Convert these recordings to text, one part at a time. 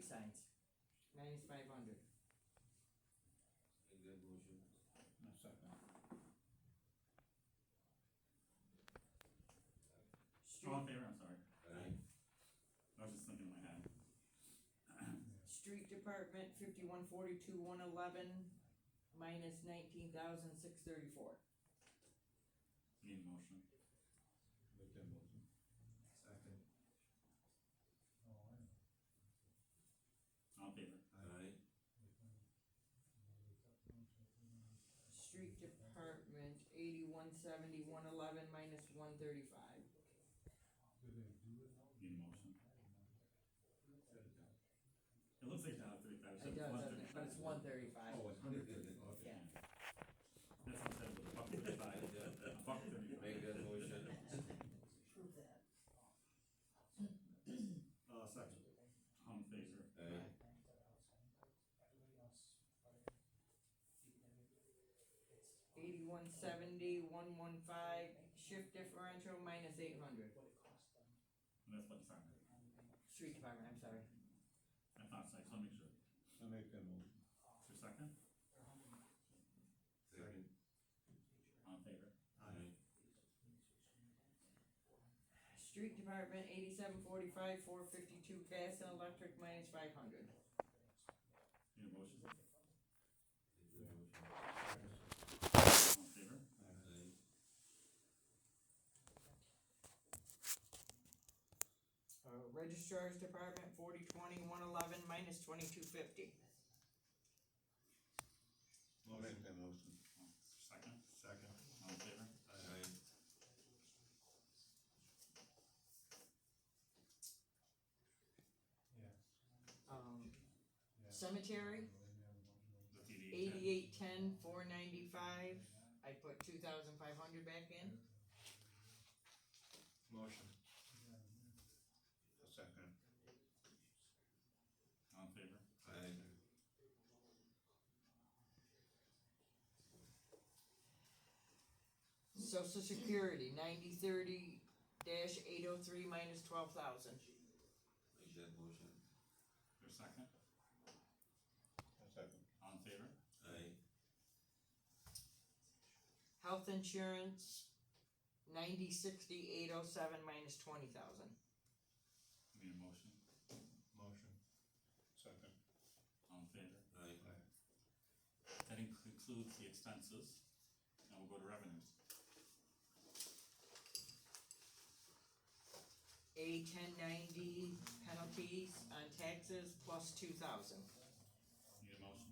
signs, -500. Make that motion. No second. All in favor, I'm sorry. Aye. I was just thinking in my head. Street Department, 5142, 111, -19,634. Need a motion. Make that motion. Second. All in favor. Aye. Street Department, 8170, 111, -135. Need a motion. It looks like that, 35. It does, doesn't it? But it's 135. Oh, it's 150, okay. Yeah. That's what I said, with a buck 35. A buck 35. Make that motion. Prove that. Second. All in favor. Aye. 8170, 115, shift differential, -800. That's what department. Street Department, I'm sorry. I thought so, I just wanna make sure. I make that motion. For a second, Second. all in favor. Aye. Street Department, 8745, 452, gas and electric, -500. Need a motion. Make that motion. All in favor. Aye. Registrar's Department, 4020, 111, -2250. I'll make that motion. Second, Second. all in favor. Aye. Cemetery, The PD. 8810, 495. I put 2,500 back in. Motion. Second. All in favor. Aye. Social Security, 9030-803, -12,000. Make that motion. For a second, Second. all in favor. Aye. Health insurance, 9060-807, -20,000. Need a motion. Motion. Second. All in favor. Aye. That includes the expenses, and we'll go to revenues. A1090 penalties on taxes, +2,000. Need a motion.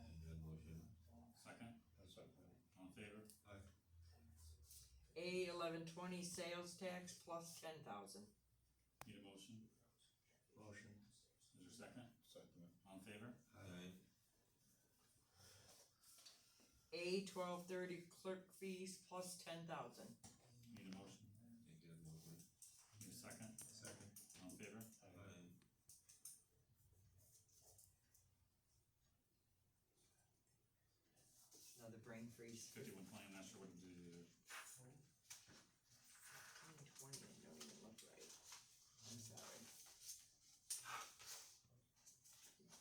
Make that motion. Second, Second. all in favor. Aye. A1120 sales tax, +10,000. Need a motion. Motion. Is there a second? Second. All in favor. Aye. A1230 clerk fees, +10,000. Need a motion. Make that motion. Need a second. Second. All in favor. Aye. Another brain freeze. 5120, I'm not sure what to do. 20, don't even look right. I'm sorry.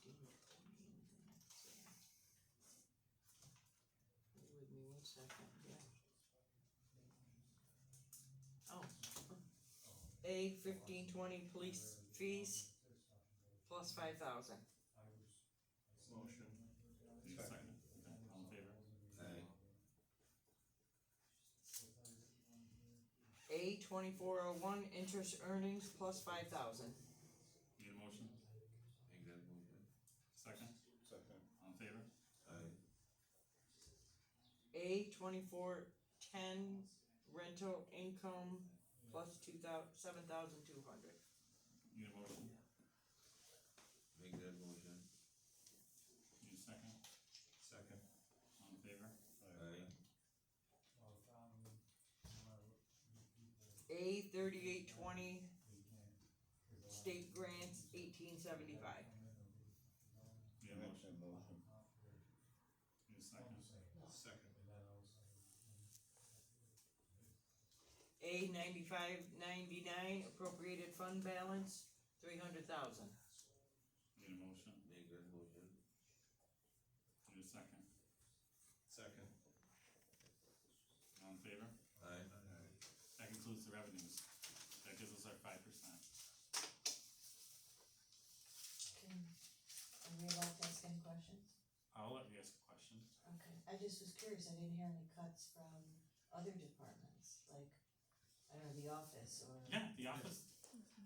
1520, Bear with me 1 second, yeah. Oh. A1520 police fees, +5,000. Motion. Need a second. Okay, all in favor. Aye. A2401 interest earnings, +5,000. Need a motion. Make that motion. Second, Second. all in favor. Aye. A2410 rental income, +7,200. Need a motion. Make that motion. Need a second, Second. all in favor. Aye. A3820 state grants, 1875. Need a Make motion. that motion. Need a second. Second. A9599 appropriated fund balance, 300,000. Need favor? Aye. That concludes the revenues. That gives us our 5%. Are we allowed to ask any questions? I'll let you ask a question. Okay, I just was curious, I didn't hear any cuts from other departments, like, I don't know, the office or. Yeah, the office,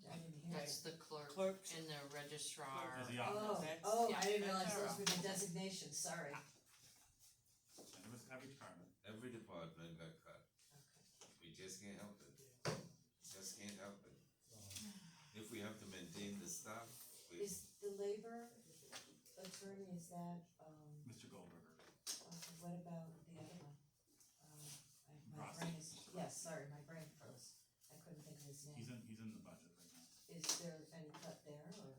I didn't hear That's it. the clerk Clerks. and the registrar. Is the office. That's- Oh, yeah, I didn't that's realize our those were the designations, sorry. and it was every department. Every department got cut. Okay. We just can't help it. Just can't help it. If we have to maintain the staff, we, Is the labor attorney, is that, Mr. Goldberger. what about the other one? My Rossi. brain is, yes, sorry, my brain froze, I couldn't think of his name. He's in the budget right now. Is there any cut there, or?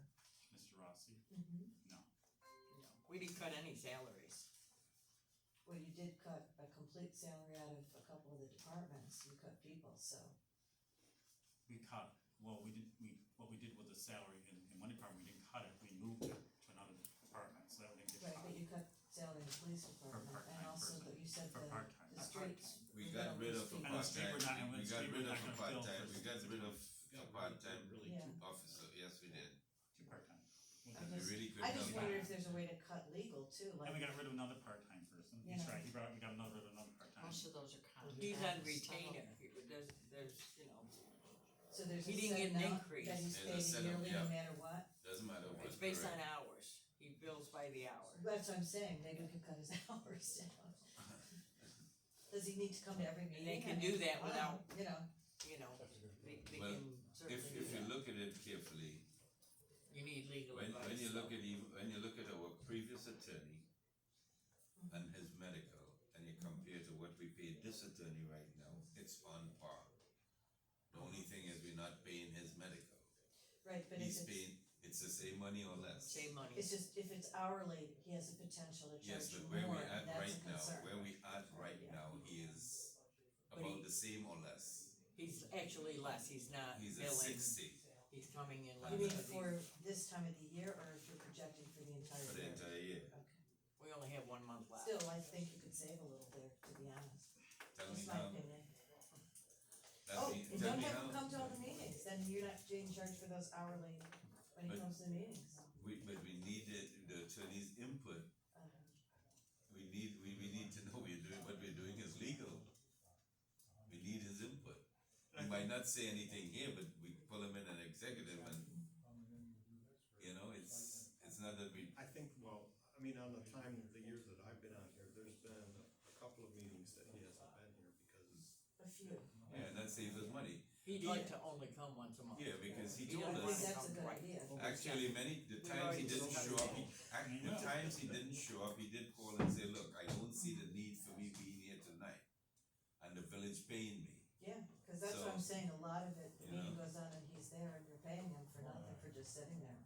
Mr. Rossi? Mm-hmm. No. We didn't cut any salaries. Well, you did cut a complete salary out of a couple of the departments, you cut people, so. We cut, what we did with the salary in one department, we didn't cut it, we moved it to another department, so that we didn't get Right, cut. but you cut salary in the police department, and part-time also, person. but you said For the part-time. streets. we got rid of a And the street we're not- part-time, and we the got street rid we're of not a gonna fill part-time, for we got 6 rid of months. a part-time Yeah. officer, yes, we did. 2 part-time. I And we just- really I couldn't just help wondered it. if there's a way to cut legal too, And like, we got rid of another part-time person, he's Yeah. right, we got rid of another part-time. Most of those are contracts. He's on retainer. There's, you know, so there's a He didn't set get an amount increase. that he's There's a paid set of- yearly, no yeah. matter what? Doesn't matter what. it's based on correct. hours. He bills by the hour. That's what I'm saying, maybe we could cut his hours down. Does he need to come to every meeting? they can I mean, do that without- you know, You know, they Well, can certainly If do you that. look at it carefully, You need legal when advice. you look at when you look at our previous attorney and his medical, and you compare to what we pay this attorney right now, it's on par. The only thing is we're not paying his medical. right, but if He's it's, paying, it's the same money or less. Save money. it's just, if it's hourly, he has a potential to Yes, charge but you where we more, at that's a right now, concern. where we at right now, he is But about he- the same or less. He's actually less. He's not He's at billing. 60 He's coming in less. You mean because he- for this time of the year, or if you're projecting for the entire for the year? entire year. Okay, We only have 1 month left. still, I think you could save a little there, to be honest, Tell me that's my how. opinion. Tell Oh, me, and tell don't me have him how. come to all the meetings, then you're not being charged for those hourly when he But- comes to the meetings. But we need the attorney's input. We need to know what we're doing is legal. We need his input. He might not say anything here, but we pull him in an executive and, you know, it's not that we, I think, well, I mean, on the years that I've been on here, there's been a couple of meetings that he hasn't been here because A few. yeah, and that saves us money. He'd like to only come once a month. Yeah, because he He told I doesn't think us, wanna that's a come good right. idea. actually, the We've times he already didn't discussed show up, it. the times he didn't show up, he did call and say, look, I don't see the need for me being here tonight. And the village paying me. Yeah, cause that's what I'm So, saying, a lot of it, the you meeting know. goes on and he's there and you're paying him for nothing, for just sitting there,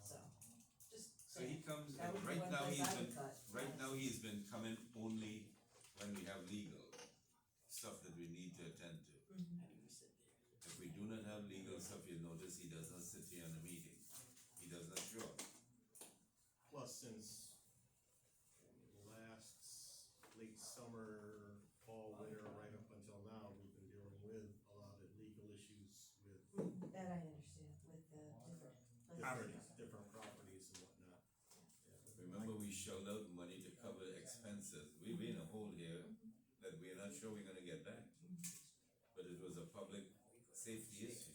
so, just So he saying. comes, That would be right one now place he's I been, would cut. right now he's been coming only when we have legal stuff that we need to attend to. Mhm. And he was sitting there. If we do not have legal stuff, you'll notice he does not sit here in the meeting. He does not show up. plus since last late summer, fall, winter, right up until now, we've been dealing with a lot of legal issues with That I understand, with the different. Properties. different properties and whatnot. Remember, we shelled out money to cover expenses. We're in a hole here that we're not sure we're gonna get back. But it was a public safety issue,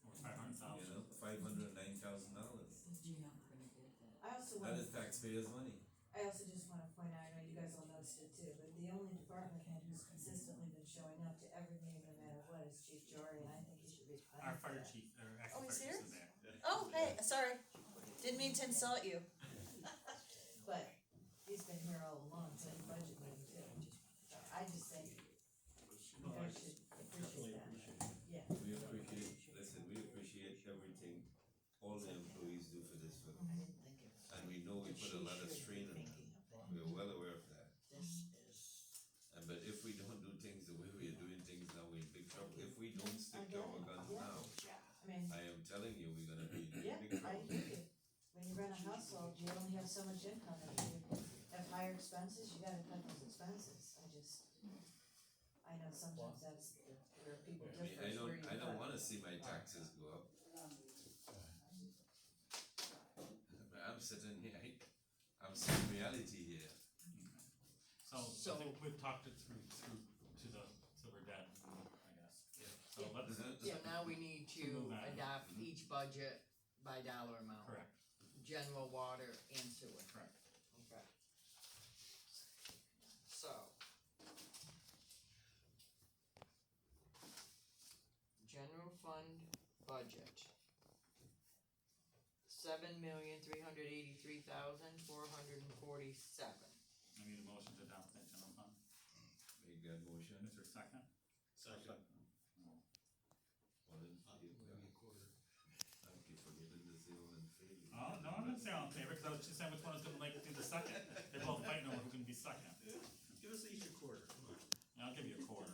Or 500,000. you know, $509,000. I also That want, is taxpayers' money. I also just wanna point out, I know you guys all noticed it too, but the only department head who's consistently been showing up to every meeting no matter what is Chief Jory, and I think he should be Our thanked for fire that. chief, or Oh, acting he's fire here? chief is there. Oh, hey, sorry, didn't mean to insult you. But he's been here all along, so he budget meeting too, so I just think you guys should Definitely appreciate that, appreciate it. yeah. We appreciate, listen, we appreciate everything all the employees do for this village. I didn't think it was. And we know we put a lot of strain on them. We're well aware of that. This is. But if we don't do things the way we are doing things now, we're in big trouble. If we don't stick to our guns now, I mean, I am telling you, we're gonna be in yeah, big I trouble. hear you. When you run a household, you only have so much income, if you have higher expenses, you gotta cut those expenses, I know sometimes that's where people I mean, differ, is where you I don't put. wanna see my taxes go up. I'm sitting here, I'm seeing reality here. So I think we've talked it through to the, till we're dead, I guess. So let's, So now we need to Move on. adopt each budget by dollar amount. correct, General, water, and sewer. correct. Okay. So. General fund budget. $7,383,447. I need a motion to adopt that general fund. Make that motion. Is there a second? Second. All in favor? I keep forgetting to say all in favor. Oh, no, I'm gonna say all in favor, cause I was just saying which one was gonna like do the second. They're both fighting over who can be second. Give us each a quarter, come on. I'll give you a quarter.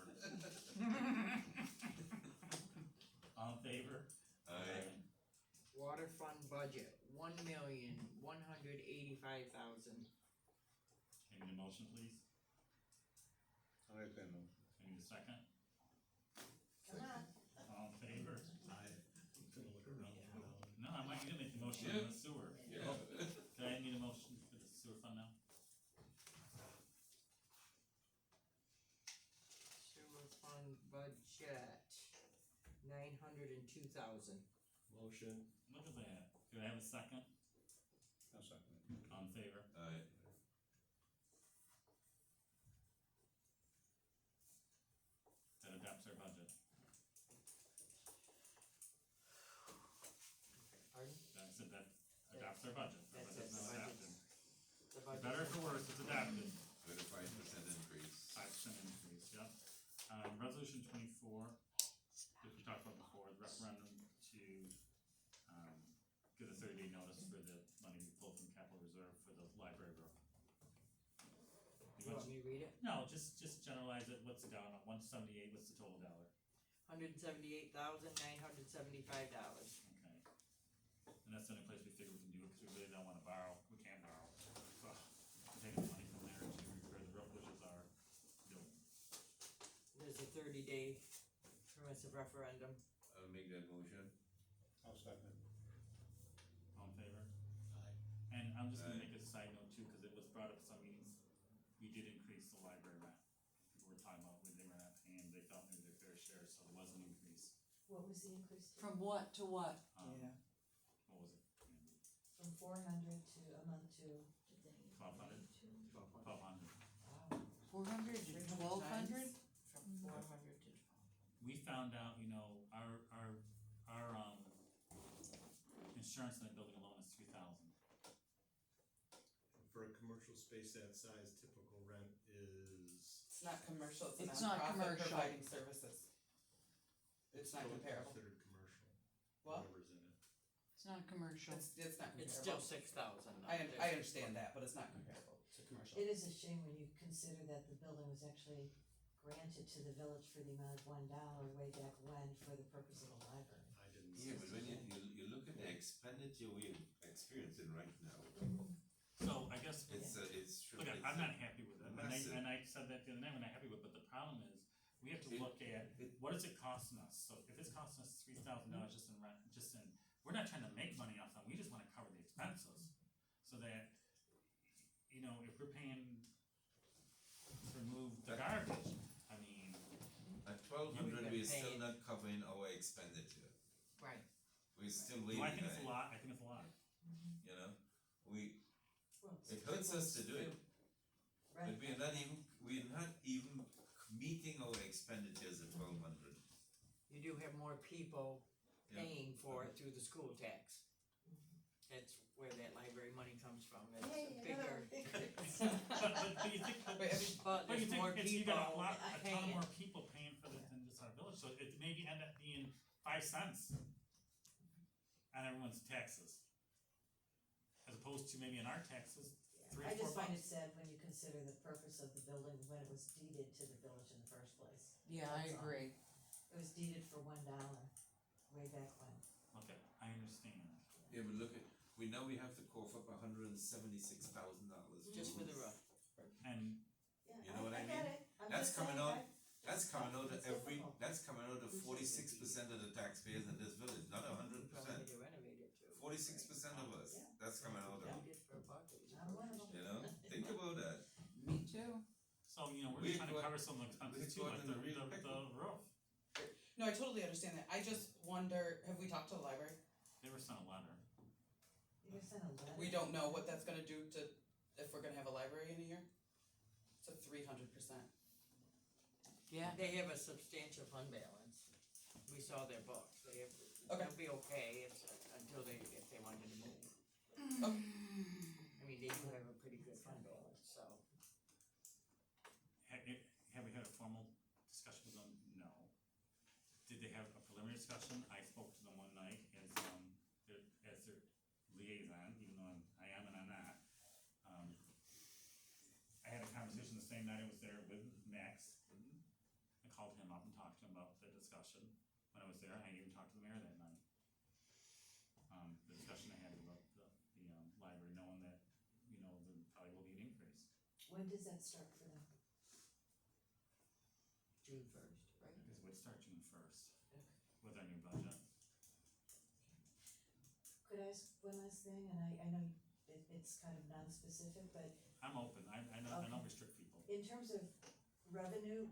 All in favor? Aye. Water fund budget, $1,185,000. I need a motion, please. I'll make that motion. I need a second. Come on. All in favor? I'm gonna look around now. No, I might need to make the motion on the sewer. Yeah. Okay, I need a motion for the sewer fund now. Sewer fund budget, $902,000. Motion. Look at that. Do I have a second? I'll second it. All in favor? Aye. That adopts our budget. Pardon? That said that adopts our budget. Our That's budget's it, now the adopted. The For budget. better or for worse, it's adopted. With a 5% increase. 5% increase, yep. Resolution 24, which we talked about before, the referendum to, give a 30-day notice for the money we pulled from capital reserve for the library roof. You want me to read it? No, just generalize it, what's it down on, 178, what's the total dollar? $178,975. Okay. And that's the only place we figure we can do it, cause we really don't wanna borrow, we can't borrow. So, we're taking the money from there to repair the roof, which is our building. There's a 30-day permissive referendum. I'll make that motion. I'll second it. All in favor? Aye. And I'm just gonna Aye. make a side note too, cause it was brought up at some meetings, we did increase the library rent. People were talking about when they were not paying, they thought maybe their fair share, so there was an increase. What was the increase to? From what to what? What was it? From 400 to a month to. 1,200? 1,200. 400 to 1,200? From Mhm. 400 to. We found out, you know, our insurance in that building alone is $3,000. For a commercial space that size, typical rent is. It's not commercial, it's a It's not nonprofit commercial. providing services. It's not still comparable. Considered commercial. What? Whatever's in it. It's not commercial. It's not comparable. It's still 6,000. I understand that, but it's not comparable to commercial. It is a shame when you consider that the building was actually granted to the village for the amount of $1 way back when for the purpose of a library. I didn't. Yeah, but when you look at the expenditure we're experiencing right now, So I guess, it's. look, I'm not happy with it, massive. and I said that the other night, I'm not happy with it, but the problem is, we have to look at, what is it costing us? So if it's costing us $3,000 just in rent, we're not trying to make money off them, we just wanna cover the expenses. So that, you know, if we're paying to remove the garbage, I mean, At 1,200, we're still paying- not covering our expenditure. Right. We're still way well, I behind. think it's a lot, I think it's a lot. You know, it Well, hurts us to do it, Right. but we're not even meeting our expenditures at 1,200. You do have more people Yeah. paying for it through the school tax. That's where that library money comes from, it's Hey, a bigger. But you think, But I mean, But but you there's more think you got people a ton paying. more people paying for this than just our village, so it maybe end up being 5 cents on everyone's taxes. As opposed to maybe in our taxes, $3 or $4. I just find it sad when you consider the purpose of the building when it was deeded to the village in the first place. yeah, I That's all. agree. It was deeded for $1 way back when. Okay, I understand. Yeah, but look at, we have to cough up $176,000. Just for the roof. And You know what I get mean? it. I'm That's just coming saying, out- That's coming out of It's every, difficult. that's coming out of 46% of the taxpayers in this village, not 100%. Probably to renovate it too. 46% of us, Yeah. that's coming out of, We did for a buck, it was I'm one of them. you know, think about that. Me too. So, you know, we're We just trying to got- cover some of the expenses we too, got like in the, the real the pickle. roof. No, I totally understand that. I just wonder, have we talked to the library? They were sent a letter. You sent a letter? We don't know what that's gonna do to, if we're gonna have a library in a year? It's a 300%. Yeah, they have a substantial fund balance. We saw their books, they'll be okay until if they wanted to move. Okay. I mean, they do have a pretty good fund balance, so. Have we had a formal discussion with them? No. Did they have a preliminary discussion? I spoke to them one night as their liaison, even though I am and I'm not. I had a conversation the same night I was there with Max. I called him up and talked to him about the discussion when I was there. I even talked to the mayor that night. The discussion I had about the library, knowing that, you know, there probably will be an increase. When does that start for them? June first, right? Because it would start June first Okay. with our new budget. Could I ask one last thing, and I know it's kind of non-specific, but I'm open, I don't restrict people. in terms of revenue,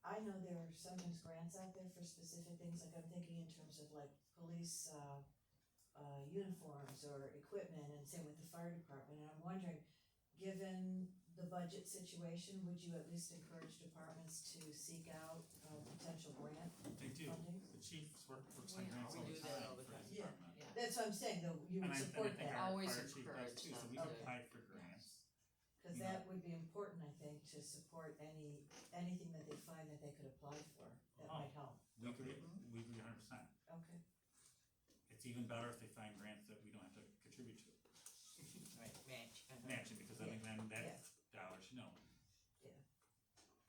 I know there are sometimes grants out there for specific things, like I'm thinking in terms of like police, uniforms or equipment, and same with the fire department, and I'm wondering, given the budget situation, would you at least encourage departments to seek out, potential grant They do, funding? the chiefs works on Yeah, grants we all the do that time all the for his time. Yeah. department. That's what I'm saying, though, you And would I support think that, our Always fire chief does encourage too, so them we've to- applied for grants. cause Yeah. that would be important, I think, to support anything that they find that they could apply for, that Oh. might help, We agree 100%. okay? It's even better if they find grants that we don't have to contribute to, Right, match. matching, because I think then Yeah. that's dollars, you know. Yeah.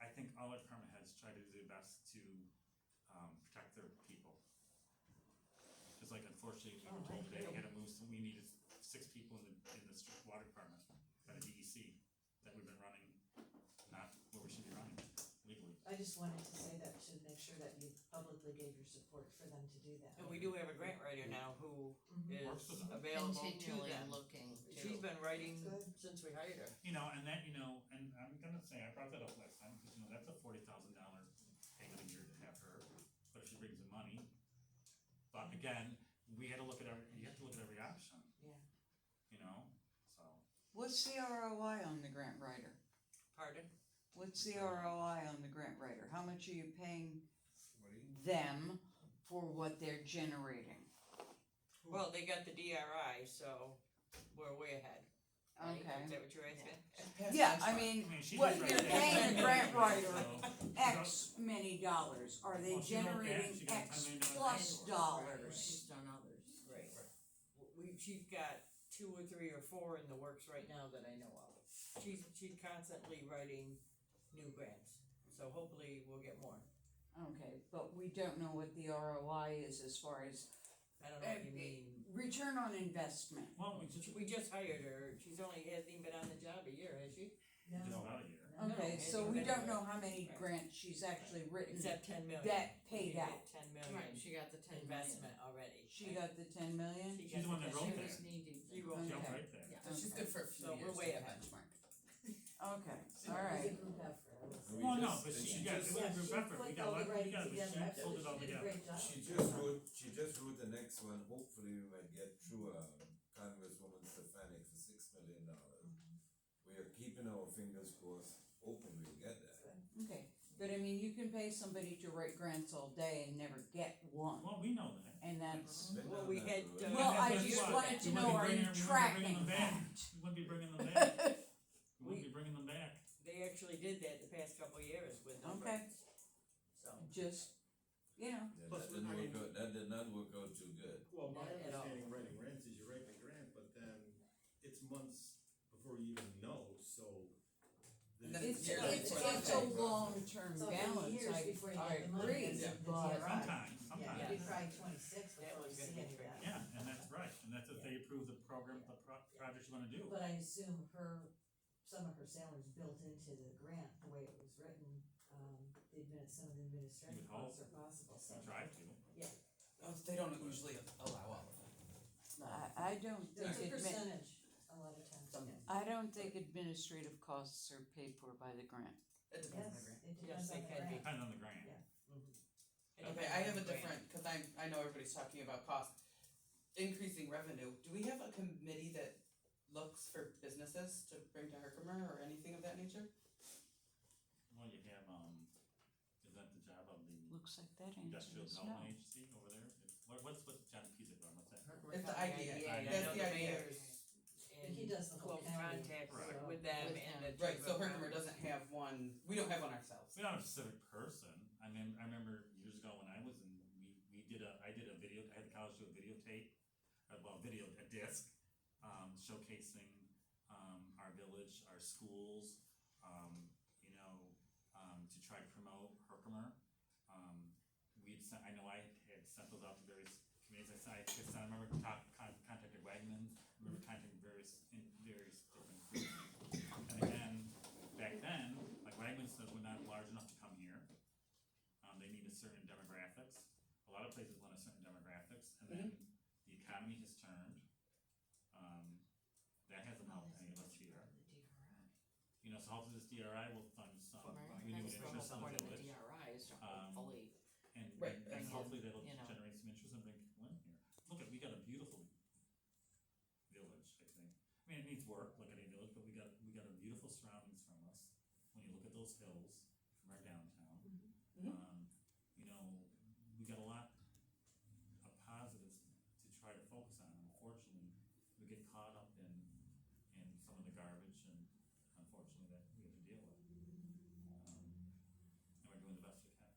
I think all our department heads try to do their best to, protect their people. Cause like unfortunately, we Oh, were told I today we agree. had to move, we needed 6 people in the water department by the DEC that we've been running, not where we should be running legally. I just wanted to say that, to make sure that you publicly gave your support for them to do that. And we do have a grant writer now who Mhm. Works with is them. available to Continually them. looking She's too. been writing Good. since we hired her. You know, and that, you know, and I'm gonna say, I brought that up last time, because, you know, that's a $40,000 payment a year to have her, but if she brings the money. But again, we had to look at you have to look at every option. Yeah. You know, so, What's the ROI on the grant writer? Pardon? What's the ROI on the grant writer? How much are you paying What do you? them for what they're generating? Well, they got the DRI, so we're way ahead. right? Okay. Is that what you're asking? Yeah, I I mean, mean, she what did you're write that. paying a grant writer So, X many dollars, are they Well, she wrote that, generating she got X $10 million plus grant. dollars? She's done others. Right. She's got 2 or 3 or 4 in the works right now that I know of. She's constantly writing new grants, so hopefully we'll get more. Okay, but we don't know what the ROI is as far as I don't know what you mean. return on investment. Well, We just hired her, hasn't even been on the job a year, has she? just No. about a year. Okay, No, so hasn't we been don't a know year. how many Right. grants she's actually written Except 10 million. that paid We out. get 10 million Right, she got the 10 investment already. She got the 10 million? She She's the one that got wrote She that. was needing. She wrote She that. was Okay. right there. Yeah. She's good for a few So we're years way to ahead. benchmark. Okay, It was alright. a group effort, I would say. We Well, no, just- but and she, she yeah, just- it was a group she effort, put we got, all the we writing got, together. she I thought pulled it all she did a together. great job. She just wrote the next one, hopefully we might get through, Congresswoman Stefanik for $6 million. We are keeping our fingers crossed, hoping we'll get that. Okay, but I mean, you can pay somebody to write grants all day and never get one, Well, we know that. and that's, Been Well, down we that had, road. well, I Guess just what? wanted to We know, wouldn't be are bringing you her- we wouldn't be bringing tracking them back. that? We wouldn't be bringing them back. We wouldn't be bringing them back. they actually did that the past couple of years with no Okay. grants. So, Just, you know, Yeah, Plus, that didn't I mean- work out, that did not work out too good. Well, my Not at all. understanding of writing grants is you write the grant, but then it's months before you even know, so. And then it's, years it's, before it's they a pay. long-term So balance, years before you I get the money, agree, is Yeah. the but DRI. Sometimes, Yeah, sometimes. it'd be probably 26 That before was you gonna see be any of tricky. that. Yeah, and that's right, and that's if they approve the program, the project you wanna do. But I assume some of her salaries built into the grant, the way it was written, admit some of the administrative You would hope. costs are possible, so. Try to. Oh, they don't usually allow all of it. I don't think It's a admin, percentage, a lot of times, Some- yes. I don't think administrative costs are paid for by the grant. It depends on the Yes, grant. it depends they on the can be. grant. Depends on the grant. Yeah. It Okay, depends I on have the a grant. different, cause I know everybody's talking about cost, increasing revenue, do we have a committee that looks for businesses to bring to Herkimer or anything of that nature? Well, you have, is that the job of the Looks like that industrial answer is development no. agency over there? What's John Pizza from, what's that? It's the idea. I That's know the the idea. mayor's But he does the whole close county, contact Right. with them With and him. the. Right, so chamber of Herkimer commerce. doesn't have one, we don't have one ourselves. We don't have a specific person, I remember years ago when I was in, I did a video, I had the college do a videotape, a disc, showcasing, our village, our schools, to try to promote Herkimer. I know I had sent those out to various committees, I remember contacted Wegmans, contacting various different groups. And again, back then, like Wegmans said, we're not large enough to come here. They need a certain demographics, a lot of places want a certain demographics, and then the economy has turned. That hasn't helped any of us here. So hopefully this DRI will fund some renewed interest in the village. DRIs to hopefully- And, Right, and bring hopefully that'll you know. generate some interest and bring people in here. Look, we got a beautiful village, I think. It needs work, like any village, but we got a beautiful surroundings from us. When you look at those hills from our downtown. We got a lot of positives to try to focus on. Unfortunately, we get caught up in some of the garbage and unfortunately that we have to deal with. And we're doing the best we can.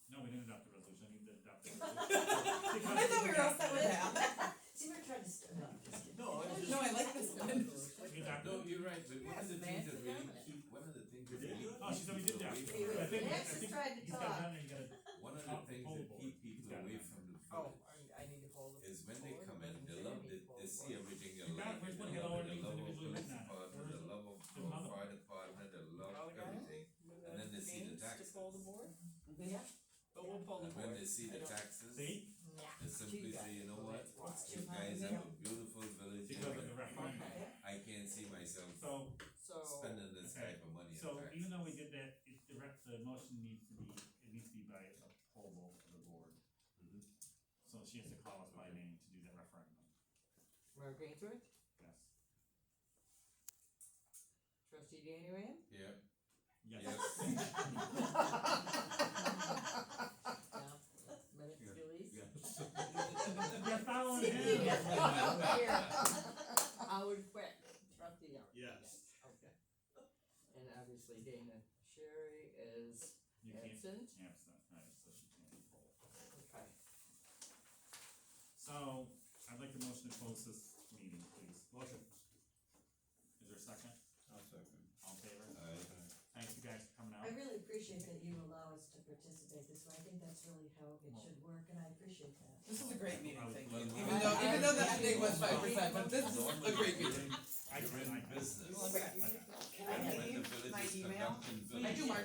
No, we didn't adopt the resolution, I need to adopt the resolution. I thought we were all set with that. See, we're trying to, no, I'm just kidding. No, I was just. No, I like this one. We adopted No, it. you're right, but one of the things that really Nancy keep, one of the things We that did? really Oh, she said we did keep that. people away I think, Max has tried to he's got talk. it done and you gotta. One of the Top things pole that board. keep He's people got it away now. from the Oh, village I need to hold it. is when they forward, come in, but they I love need it, to hold they it see forward. everything you You got like, it. Where's they one hit love all it, our they names love individually police written on it? department, they love There's another fire department, they love Oh, yeah? everything. With And then they see the names taxes. To pull the board? Yeah. But we'll pull the And board. when they see the I don't- taxes, See, they simply say, you know what, That's why. you guys have a beautiful village because of the here, referendum. Okay. I can't see myself So, spending this Okay. type of money on so taxes. even though we did that, the motion needs to be, it needs to be by a poll vote of the board. Mhm. So she has to call us by name to do that referendum, Mark Ainsworth, yes. trustee Danny Rand? Yeah, Yes. yes, Minutes release? You're following him. Howard Quick, trustee Howard. Yes. Okay. And obviously Dana Sherry is You can't, absent. absent, right, so she can't be polled. Okay. So, I'd like the motion to close this meeting, please. Motion. Is there a second? I'll second. All in favor? I, Thank you guys for coming out. I really appreciate that you allow us to participate this way, I think that's really how it should work, and I appreciate that. This is a great meeting, thank you. Well, Even though the ending was 5%, but this is a great meeting. I you're in like business. Okay. And when the village my is email? conducting I do village March